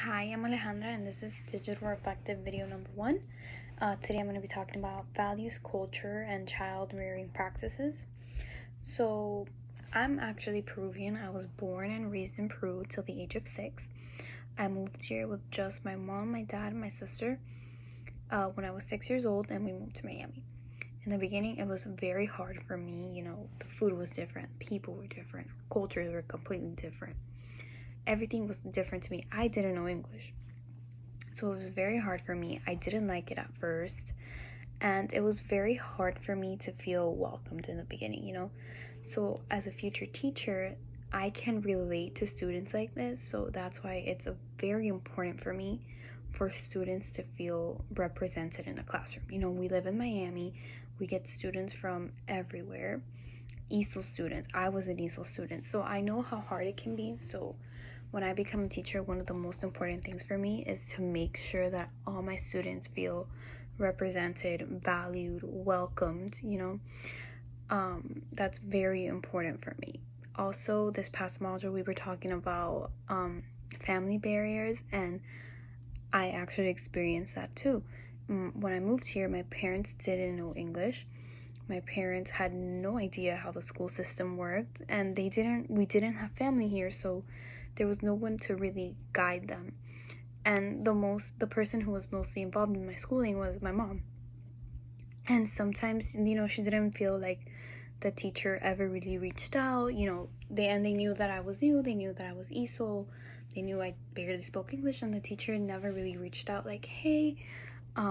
Hi, I'm Alejandra, and this is Digital Reflective video number 1. Today I'm going to be talking about values, culture, and child rearing practices. So, I'm actually Peruvian. I was born and raised in Peru till the age of 6. I moved here with just my mom, my dad, and my sister when I was 6 years old, and we moved to Miami. In the beginning, it was very hard for me. The food was different, people were different, cultures were completely different. Everything was different to me. I didn't know English, so it was very hard for me. I didn't like it at first, and it was very hard for me to feel welcomed in the beginning. So as a future teacher, I can relate to students like this, so that's why it's very important for me for students to feel represented in the classroom. We live in Miami, we get students from everywhere. ESOL students. I was an ESOL student, so I know how hard it can be. So when I become a teacher, one of the most important things for me is to make sure that all my students feel represented, valued, welcomed. That's very important for me. Also, this past module we were talking about family barriers, and I actually experienced that too. When I moved here, my parents didn't know English. My parents had no idea how the school system worked, and we didn't have family here, so there was no one to really guide them. And the person who was mostly involved in my schooling was my mom. And sometimes, she didn't feel like the teacher ever really reached out. They knew that I was new, they knew that I was ESOL, they knew I barely spoke English, and the teacher never really reached out like, hey,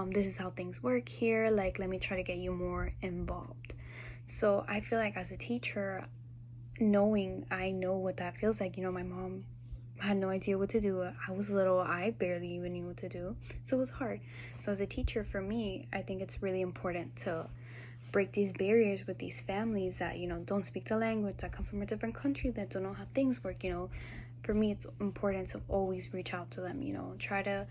this is how things work here, like, let me try to get you more involved. So I feel like as a teacher, I know what that feels like. My mom had no idea what to do. I was little, I barely even knew what to do, so it was hard. So as a teacher, for me, I think it's really important to break these barriers with these families that don't speak the language, that come from a different country, that don't know how things work. For me, it's important to always reach out to them, try to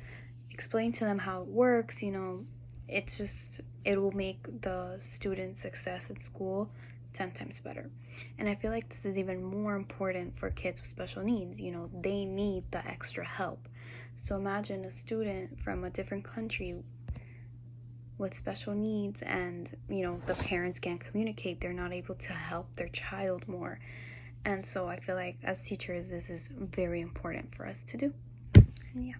explain to them how it works. It will make the student success at school 10 times better. And I feel like this is even more important for kids with special needs. They need the extra help. So imagine a student from a different country with special needs, and the parents can't communicate, they're not able to help their child more. And so I feel like as teachers, this is very important for us to do. And yeah.